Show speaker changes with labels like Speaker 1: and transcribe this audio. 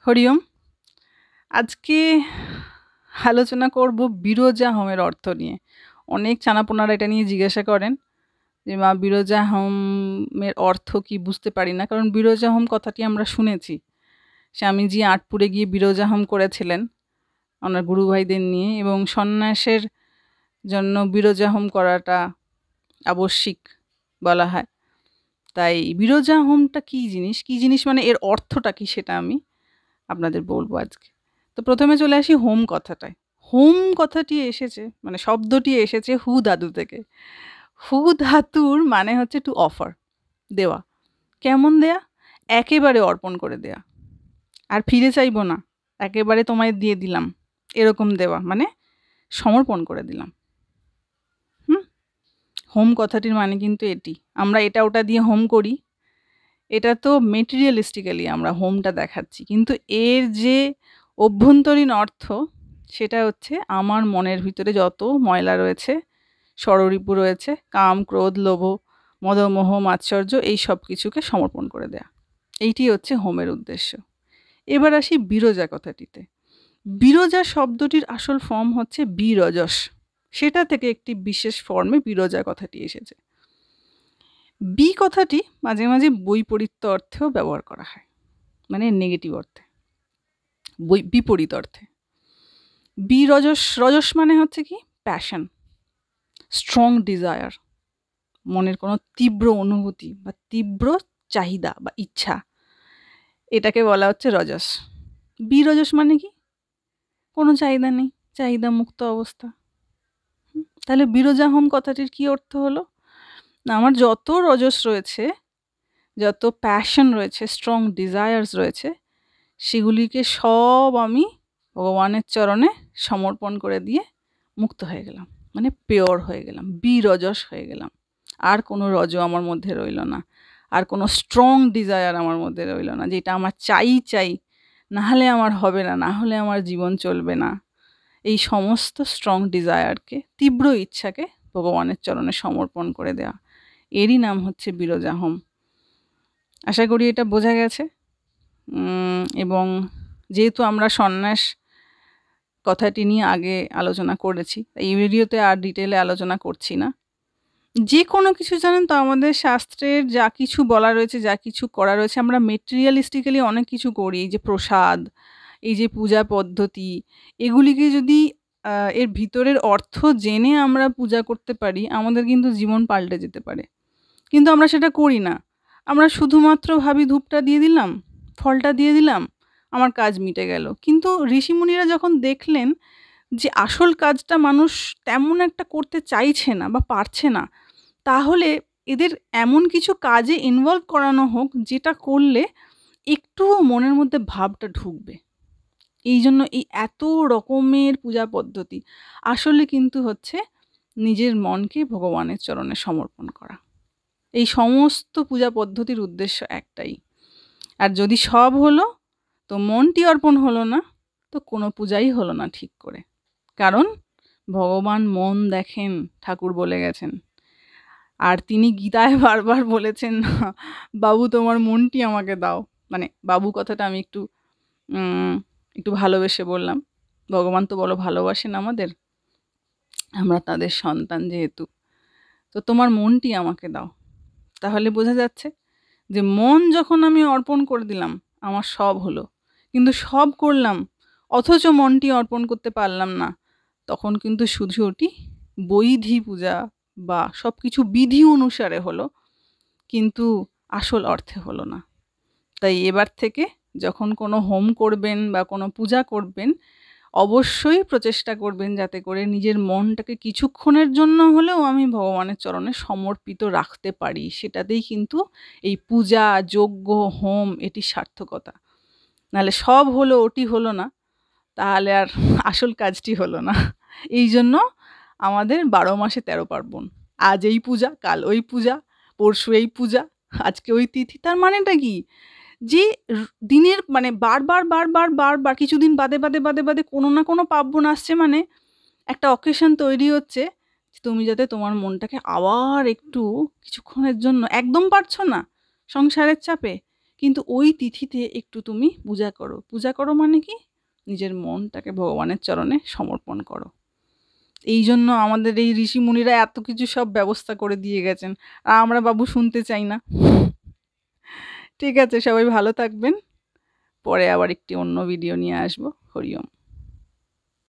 Speaker 1: হরি ওম। আজকে আলোচনা করব বিরজা হোমের অর্থ নিয়ে। অনেক চানাপোনারা এটা নিয়ে জিজ্ঞাসা করেন যে মা বিরজা হোমের অর্থ কি, বুঝতে পারি না। কারণ বিরজা হোম কথাটি আমরা শুনেছি, স্বামীজি আটপুরে গিয়ে বিরজা হোম করেছিলেন ওনার গুরু ভাইদের নিয়ে, এবং সন্ন্যাসের জন্য বিরজা হোম করাটা আবশ্যিক বলা হয়। তাই বিরজা হোমটা কী জিনিস মানে এর অর্থটা কি, সেটা আমি আপনাদের বলবো আজকে। তো প্রথমে চলে আসি হোম কথাটায়। হোম কথাটি এসেছে, মানে শব্দটি এসেছে হু ধাতু থেকে। হু ধাতুর মানে হচ্ছে টু অফার, দেওয়া। কেমন দেয়া? একেবারে অর্পণ করে দেয়া, আর ফিরে চাইবো না, একেবারে তোমায় দিয়ে দিলাম, এরকম দেওয়া, মানে সমর্পণ করে দিলাম। হোম কথাটির মানে কিন্তু এটি। আমরা এটা ওটা দিয়ে হোম করি, এটা তো মেটেরিয়ালিস্টিক্যালি আমরা হোমটা দেখাচ্ছি, কিন্তু এর যে অভ্যন্তরীণ অর্থ সেটা হচ্ছে আমার মনের ভিতরে যত ময়লা রয়েছে, ষড়রিপু রয়েছে, কাম, ক্রোধ, লোভ, মদ, মোহ, মাৎসর্য, এই সব কিছুকে সমর্পণ করে দেয়া। এইটি হচ্ছে হোমের উদ্দেশ্য। এবার আসি বিরজা কথাটিতে। বিরজা শব্দটির আসল ফর্ম হচ্ছে বিরজস, সেটা থেকে একটি বিশেষ ফর্মে বিরজা কথাটি এসেছে। বি কথাটি মাঝে মাঝে বৈপরীত্য অর্থেও ব্যবহার করা হয়, মানে নেগেটিভ অর্থে, বিপরীত অর্থে। বিরজস, রজস মানে হচ্ছে কি প্যাশন, স্ট্রং ডিজায়ার, মনের কোনো তীব্র অনুভূতি বা তীব্র চাহিদা বা ইচ্ছা, এটাকে বলা হচ্ছে রজস। বিরজস মানে কি কোনো চাহিদা নেই, চাহিদা মুক্ত অবস্থা। তাহলে বিরজা হোম কথাটির কি অর্থ হলো? না, আমার যত রজস রয়েছে, যত প্যাশন রয়েছে, স্ট্রং ডিজায়ার্স রয়েছে, সেগুলিকে সব আমি ভগবানের চরণে সমর্পণ করে দিয়ে মুক্ত হয়ে গেলাম, মানে পিওর হয়ে গেলাম, বিরজস হয়ে গেলাম। আর কোনো রজ আমার মধ্যে রইল না, আর কোনো স্ট্রং ডিজায়ার আমার মধ্যে রইল না, যেটা আমার চাই, না হলে আমার হবে না, না হলে আমার জীবন চলবে না। এই সমস্ত স্ট্রং ডিজায়ারকে, তীব্র ইচ্ছাকে ভগবানের চরণে সমর্পণ করে দেওয়া, এরই নাম হচ্ছে বিরজা হোম। আশা করি এটা বোঝা গেছে। এবং যেহেতু আমরা সন্ন্যাস কথাটি নিয়ে আগে আলোচনা করেছি, এই ভিডিওতে আর ডিটেলে আলোচনা করছি না। যে কোনো কিছু জানেন তো, আমাদের শাস্ত্রের যা কিছু বলা রয়েছে, যা কিছু করা রয়েছে, আমরা মেটেরিয়ালিস্টিক্যালি অনেক কিছু করি। এই যে প্রসাদ, এই যে পূজা পদ্ধতি, এগুলিকে যদি এর ভিতরের অর্থ জেনে আমরা পূজা করতে পারি, আমাদের কিন্তু জীবন পাল্টে যেতে পারে। কিন্তু আমরা সেটা করি না। আমরা শুধুমাত্র ভাবি ধূপটা দিয়ে দিলাম, ফলটা দিয়ে দিলাম, আমার কাজ মিটে গেল। কিন্তু ঋষিমুনিরা যখন দেখলেন যে আসল কাজটা মানুষ তেমন একটা করতে চাইছে না বা পারছে না, তাহলে এদের এমন কিছু কাজে ইনভলভ করানো হোক, যেটা করলে একটুও মনের মধ্যে ভাবটা ঢুকবে। এই জন্য এই এত রকমের পূজা পদ্ধতি আসলে কিন্তু হচ্ছে নিজের মনকে ভগবানের চরণে সমর্পণ করা। এই সমস্ত পূজা পদ্ধতির উদ্দেশ্য একটাই। আর যদি সব হলো তো মনটি অর্পণ হলো না, তো কোনো পূজাই হলো না ঠিক করে। কারণ ভগবান মন দেখেন, ঠাকুর বলে গেছেন। আর তিনি গীতায় বারবার বলেছেন, বাবু তোমার মনটি আমাকে দাও। মানে বাবু কথাটা আমি একটু ভালোবেসে বললাম। ভগবান তো বলো ভালোবাসেন আমাদের, আমরা তাদের সন্তান যেহেতু। তো তোমার মনটি আমাকে দাও। তাহলে বোঝা যাচ্ছে যে মন যখন আমি অর্পণ করে দিলাম, আমার সব হলো। কিন্তু সব করলাম অথচ মনটি অর্পণ করতে পারলাম না, তখন কিন্তু শুধু ওটি বৈধি পূজা বা সব কিছু বিধি অনুসারে হলো, কিন্তু আসল অর্থে হলো না। তাই এবার থেকে যখন কোনো হোম করবেন বা কোনো পূজা করবেন, অবশ্যই প্রচেষ্টা করবেন যাতে করে নিজের মনটাকে কিছুক্ষণের জন্য হলেও আমি ভগবানের চরণে সমর্পিত রাখতে পারি। সেটাতেই কিন্তু এই পূজা, যজ্ঞ, হোম এটির সার্থকতা। নাহলে সব হলো, ওটি হলো না, তাহলে আর আসল কাজটি হলো না। এই জন্য আমাদের 12 মাসে 13 পার্বণ। আজ এই পূজা, কাল ওই পূজা, পরশু এই পূজা, আজকে ওই তিথি। তার মানেটা কি? যে দিনের মানে বারবার কিছুদিন বাদে কোনো না কোনো পার্বণ আসছে, মানে একটা অকেশন তৈরি হচ্ছে, তুমি যাতে তোমার মনটাকে আবার একটু কিছুক্ষণের জন্য, একদম পারছো না সংসারের চাপে, কিন্তু ওই তিথিতে একটু তুমি পূজা করো। পূজা করো মানে কি? নিজের মনটাকে ভগবানের চরণে সমর্পণ করো। এই জন্য আমাদের এই ঋষিমুনিরা এত কিছু সব ব্যবস্থা করে দিয়ে গেছেন, আর আমরা বাবু শুনতে চাই না। ঠিক আছে, সবাই ভালো থাকবেন। পরে আবার একটি অন্য ভিডিও নিয়ে আসবো। হরি ওম।